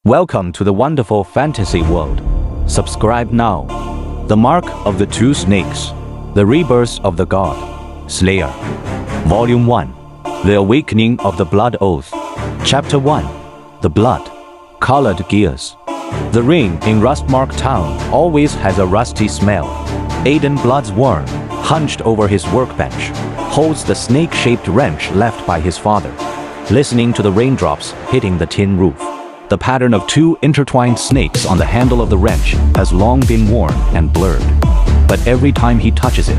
Welcome to the wonderful fantasy world. Subscribe now. The Mark of the Two Snakes. The Rebirth of the Godslayer. Volume 1. The Awakening of the Blood Oath. Chapter 1. The Blood-Colored Gears. The ring in Rusttown always has a rusty smell. Aiden, blood's worn, hunched over his workbench, holds the snake-shaped wrench left by his father, listening to the raindrops hitting the tin roof. The pattern of two intertwined snakes on the handle of the wrench has long been worn and blurred. But every time he touches it,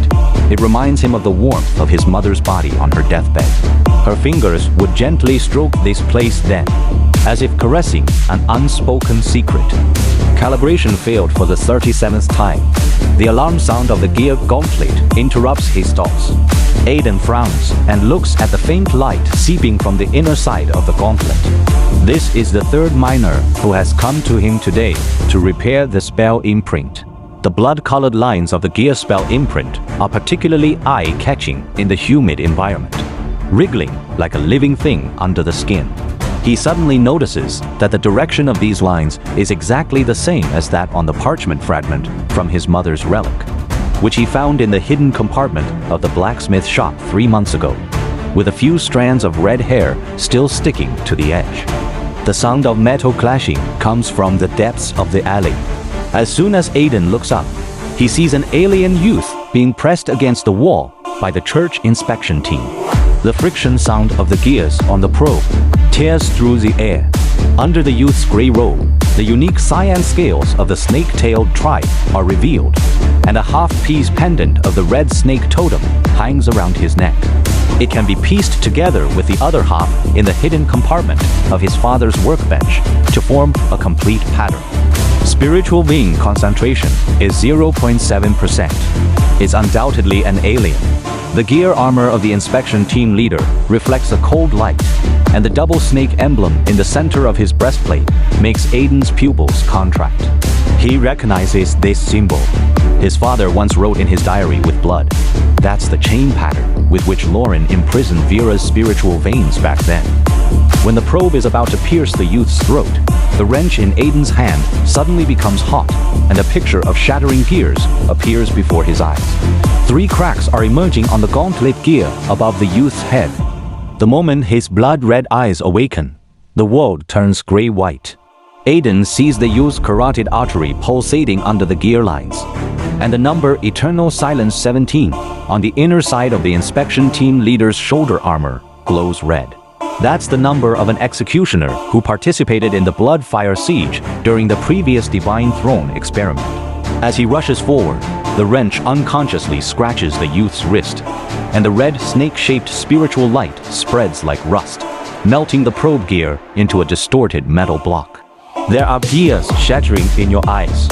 it reminds him of the warmth of his mother's body on her deathbed. Her fingers would gently stroke this place then, as if caressing an unspoken secret. Calibration failed for the 37th time. The alarm sound of the gear gauntlet interrupts his thoughts. Aiden frowns and looks at the faint light seeping from the inner side of the gauntlet. This is the third miner who has come to him today to repair the spell imprint. The blood-colored lines of the gear spell imprint are particularly eye-catching in the humid environment, wriggling like a living thing under the skin. He suddenly notices that the direction of these lines is exactly the same as that on the parchment fragment from his mother's relic, which he found in the hidden compartment of the blacksmith shop 3 months ago, with a few strands of red hair still sticking to the edge. The sound of metal clashing comes from the depths of the alley. As soon as Aiden looks up, he sees an alien youth being pressed against the wall by the church inspection team. The friction sound of the gears on the probe tears through the air. Under the youth's gray robe, the unique cyan scales of the snake-tailed tribe are revealed, and a half-piece pendant of the red snake totem hangs around his neck. It can be pieced together with the other half in the hidden compartment of his father's workbench to form a complete pattern. Spiritual vein concentration is 0.7%. It's undoubtedly an alien. The gear armor of the inspection team leader reflects a cold light, and the double snake emblem in the center of his breastplate makes Aiden's pupils contract. He recognizes this symbol. His father once wrote in his diary with blood. That's the chain pattern with which Lauren imprisoned Vera's spiritual veins back then. When the probe is about to pierce the youth's throat, the wrench in Aiden's hand suddenly becomes hot, and a picture of shattering gears appears before his eyes. 3 cracks are emerging on the gauntlet gear above the youth's head. The moment his blood-red eyes awaken, the world turns gray-white. Aiden sees the youth's carotid artery pulsating under the gear lines, and the number Eternal Silence 17 on the inner side of the inspection team leader's shoulder armor glows red. That's the number of an executioner who participated in the Bloodfire siege during the previous Divine Throne experiment. As he rushes forward, the wrench unconsciously scratches the youth's wrist, and the red snake-shaped spiritual light spreads like rust, melting the probe gear into a distorted metal block. There are tears shattering in your eyes.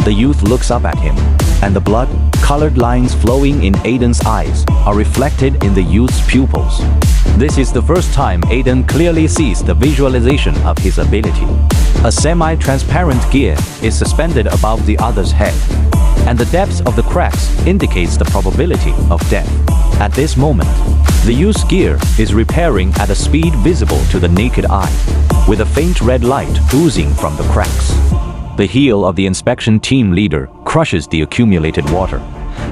The youth looks up at him, and the blood-colored lines flowing in Aiden's eyes are reflected in the youth's pupils. This is the first time Aiden clearly sees the visualization of his ability. A semi-transparent gear is suspended above the other's head, and the depth of the cracks indicates the probability of death. At this moment, the youth's gear is repairing at a speed visible to the naked eye, with a faint red light oozing from the cracks. The heel of the inspection team leader crushes the accumulated water,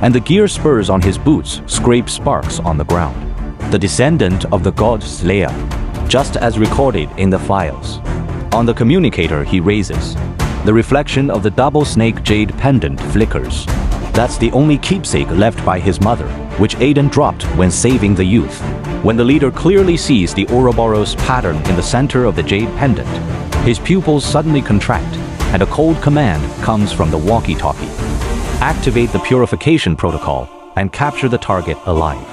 and the gear spurs on his boots scrape sparks on the ground. The descendant of the Godslayer, just as recorded in the files. On the communicator he raises, the reflection of the double snake jade pendant flickers. That's the only keepsake left by his mother, which Aiden dropped when saving the youth. When the leader clearly sees the Ouroboros pattern in the center of the jade pendant, his pupils suddenly contract, and a cold command comes from the walkie-talkie. Activate the purification protocol and capture the target alive.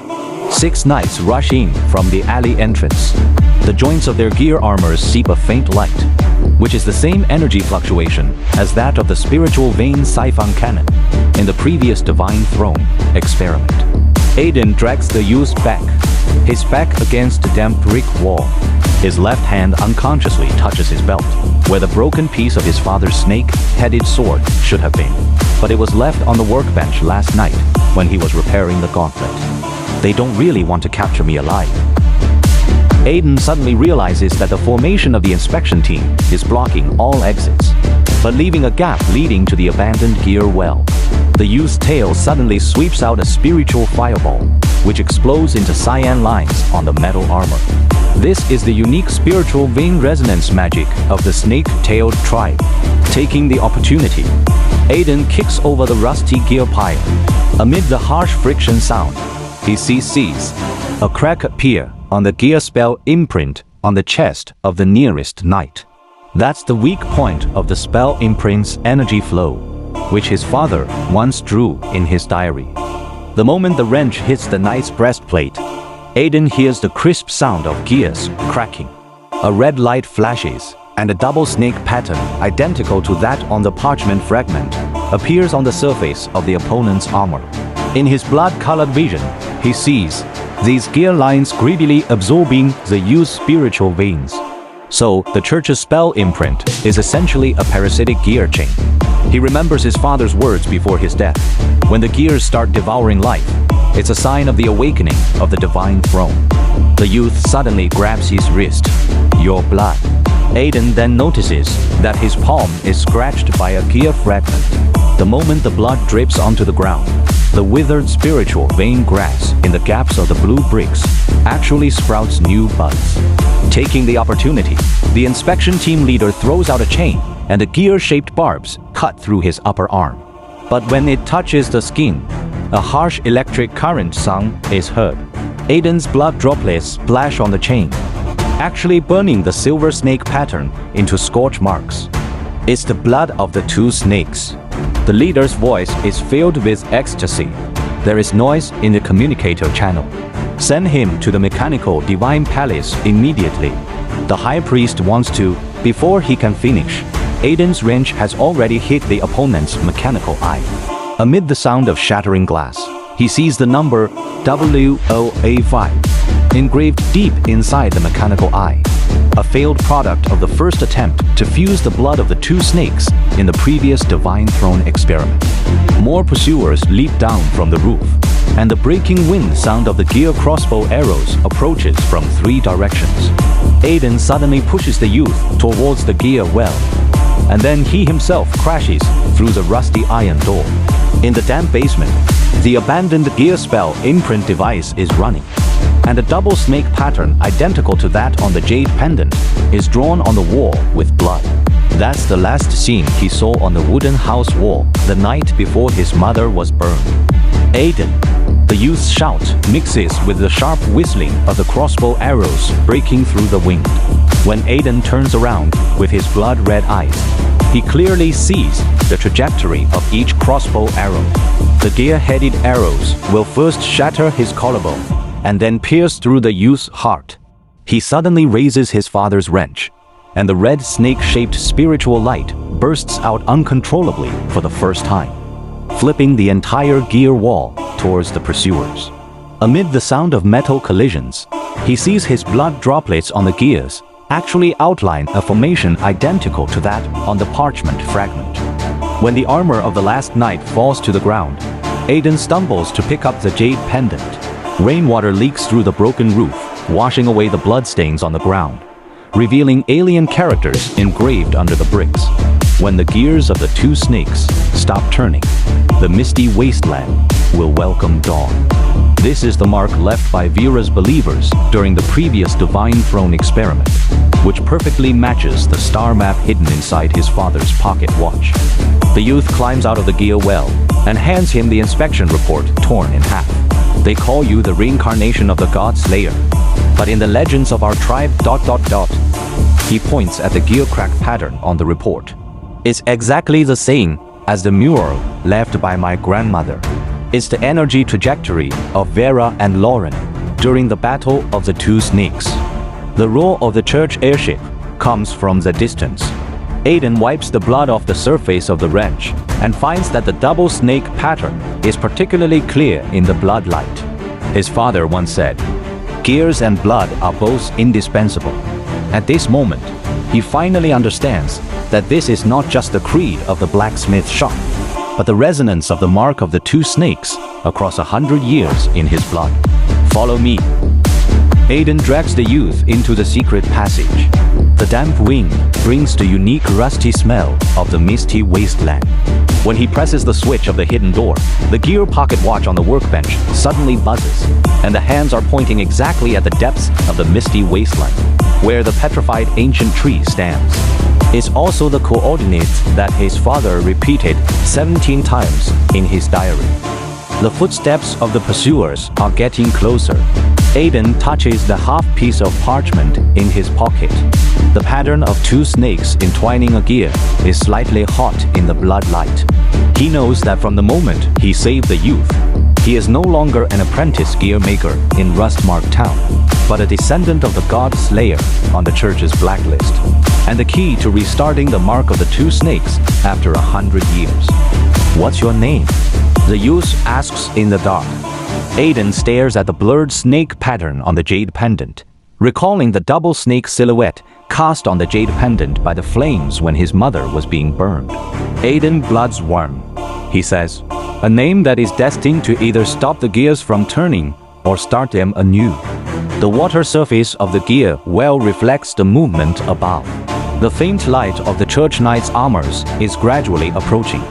6 knights rush in from the alley entrance. The joints of their gear armors seep a faint light, which is the same energy fluctuation as that of the spiritual vein siphon cannon in the previous Divine Throne experiment. Aiden drags the youth back, his back against the damp brick wall. His left hand unconsciously touches his belt, where the broken piece of his father's snake-headed sword should have been, but it was left on the workbench last night when he was repairing the gauntlet. They don't really want to capture me alive. Aiden suddenly realizes that the formation of the inspection team is blocking all exits, but leaving a gap leading to the abandoned gear well. The youth's tail suddenly sweeps out a spiritual fireball, which explodes into cyan lines on the metal armor. This is the unique spiritual vein resonance magic of the snake-tailed tribe. Taking the opportunity, Aiden kicks over the rusty gear pile. Amid the harsh friction sound, he sees a crack appear on the gear spell imprint on the chest of the nearest knight. That's the weak point of the spell imprint's energy flow, which his father once drew in his diary. The moment the wrench hits the knight's breastplate, Aiden hears the crisp sound of gears cracking. A red light flashes, and a double snake pattern identical to that on the parchment fragment appears on the surface of the opponent's armor. In his blood-colored vision, he sees these gear lines greedily absorbing the youth's spiritual veins. So, the church's spell imprint is essentially a parasitic gear chain. He remembers his father's words before his death. When the gears start devouring life, it's a sign of the awakening of the divine throne. The youth suddenly grabs his wrist. Your blood. Aiden then notices that his palm is scratched by a gear fragment. The moment the blood drips onto the ground, the withered spiritual vein grass in the gaps of the blue bricks actually sprouts new buds. Taking the opportunity, the inspection team leader throws out a chain, and the gear-shaped barbs cut through his upper arm. But when it touches the skin, a harsh electric current sound is heard. Aiden's blood droplets splash on the chain, actually burning the silver snake pattern into scorch marks. It's the blood of the two snakes. The leader's voice is filled with ecstasy. There is noise in the communicator channel. Send him to the mechanical divine palace immediately. The high priest wants to. Before he can finish, Aiden's wrench has already hit the opponent's mechanical eye. Amid the sound of shattering glass, he sees the number WOA5 engraved deep inside the mechanical eye, a failed product of the first attempt to fuse the blood of the two snakes in the previous Divine Throne experiment. More pursuers leap down from the roof, and the breaking wind sound of the gear crossbow arrows approaches from 3 directions. Aiden suddenly pushes the youth towards the gear well, and then he himself crashes through the rusty iron door. In the damp basement, the abandoned gear spell imprint device is running, and a double snake pattern identical to that on the jade pendant is drawn on the wall with blood. That's the last scene he saw on the wooden house wall the night before his mother was burned. Aiden. The youth's shout mixes with the sharp whistling of the crossbow arrows breaking through the wind. When Aiden turns around with his blood-red eyes, he clearly sees the trajectory of each crossbow arrow. The gear-headed arrows will first shatter his collarbone and then pierce through the youth's heart. He suddenly raises his father's wrench, and the red snake-shaped spiritual light bursts out uncontrollably for the first time, flipping the entire gear wall towards the pursuers. Amid the sound of metal collisions, he sees his blood droplets on the gears actually outline a formation identical to that on the parchment fragment. When the armor of the last knight falls to the ground, Aiden stumbles to pick up the jade pendant. Rainwater leaks through the broken roof, washing away the bloodstains on the ground, revealing alien characters engraved under the bricks. When the gears of the two snakes stop turning, the misty wasteland will welcome dawn. This is the mark left by Vera's believers during the previous Divine Throne experiment, which perfectly matches the star map hidden inside his father's pocket watch. The youth climbs out of the gear well and hands him the inspection report torn in half. They call you the reincarnation of the Godslayer, but in the legends of our tribe ... He points at the gear crack pattern on the report. It's exactly the same as the mural left by my grandmother. It's the energy trajectory of Vera and Lauren during the Battle of the Two Snakes. The roar of the church airship comes from the distance. Aiden wipes the blood off the surface of the wrench and finds that the double snake pattern is particularly clear in the blood light. His father once said, "Gears and blood are both indispensable." At this moment, he finally understands that this is not just the creed of the blacksmith shop, but the resonance of the mark of the two snakes across 100 years in his blood. Follow me. Aiden drags the youth into the secret passage. The damp wind brings the unique rusty smell of the misty wasteland. When he presses the switch of the hidden door, the gear pocket watch on the workbench suddenly buzzes, and the hands are pointing exactly at the depths of the misty wasteland, where the petrified ancient tree stands. It's also the coordinates that his father repeated 17 times in his diary. The footsteps of the pursuers are getting closer. Aiden touches the half piece of parchment in his pocket. The pattern of two snakes entwining a gear is slightly hot in the blood light. He knows that from the moment he saved the youth, he is no longer an apprentice gear maker in Rusttown, but a descendant of the Godslayer on the church's blacklist, and the key to restarting the mark of the two snakes after 100 years. "What's your name?" the youth asks in the dark. Aiden stares at the blurred snake pattern on the jade pendant, recalling the double snake silhouette cast on the jade pendant by the flames when his mother was being burned. Aiden blood's warm, he says, a name that is destined to either stop the gears from turning or start them anew. The water surface of the gear well reflects the movement above. The faint light of the church knight's armors is gradually approaching.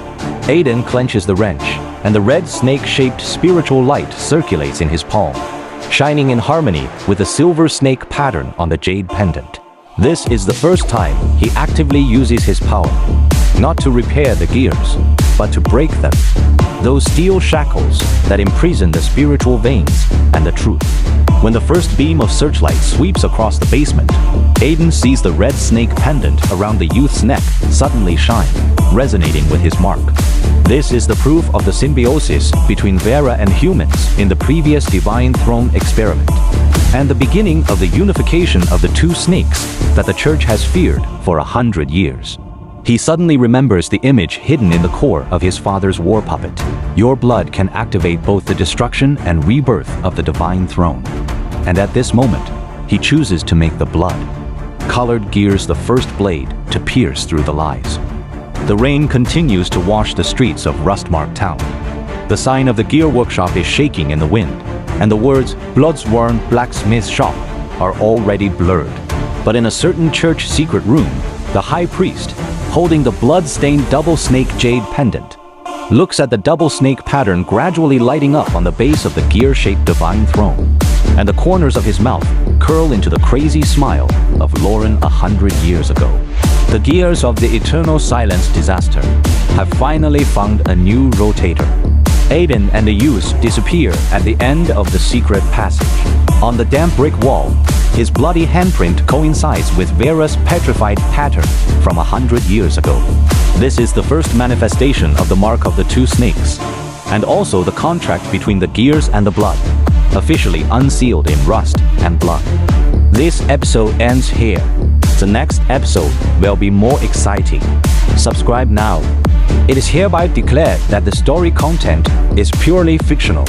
Aiden clenches the wrench, and the red snake-shaped spiritual light circulates in his palm, shining in harmony with the silver snake pattern on the jade pendant. This is the first time he actively uses his power, not to repair the gears, but to break them, those steel shackles that imprison the spiritual veins and the truth. When the first beam of searchlight sweeps across the basement, Aiden sees the red snake pendant around the youth's neck suddenly shine, resonating with his mark. This is the proof of the symbiosis between Vera and humans in the previous Divine Throne experiment, and the beginning of the unification of the two snakes that the church has feared for 100 years. He suddenly remembers the image hidden in the core of his father's war puppet. Your blood can activate both the destruction and rebirth of the Divine Throne. And at this moment, he chooses to make the blood-colored gears the first blade to pierce through the lies. The rain continues to wash the streets of Rusttown. The sign of the gear workshop is shaking in the wind, and the words "Bloodsworn Blacksmith Shop" are already blurred. But in a certain church secret room, the high priest, holding the blood-stained double snake jade pendant, looks at the double snake pattern gradually lighting up on the base of the gear-shaped Divine Throne, and the corners of his mouth curl into the crazy smile of Lauren 100 years ago. The gears of the Eternal Silence disaster have finally found a new rotator. Aiden and the youth disappear at the end of the secret passage. On the damp brick wall, his bloody handprint coincides with Vera's petrified pattern from 100 years ago. This is the first manifestation of the mark of the two snakes, and also the contract between the gears and the blood, officially unsealed in rust and blood. This episode ends here. The next episode will be more exciting. Subscribe now. It is hereby declared that the story content is purely fictional.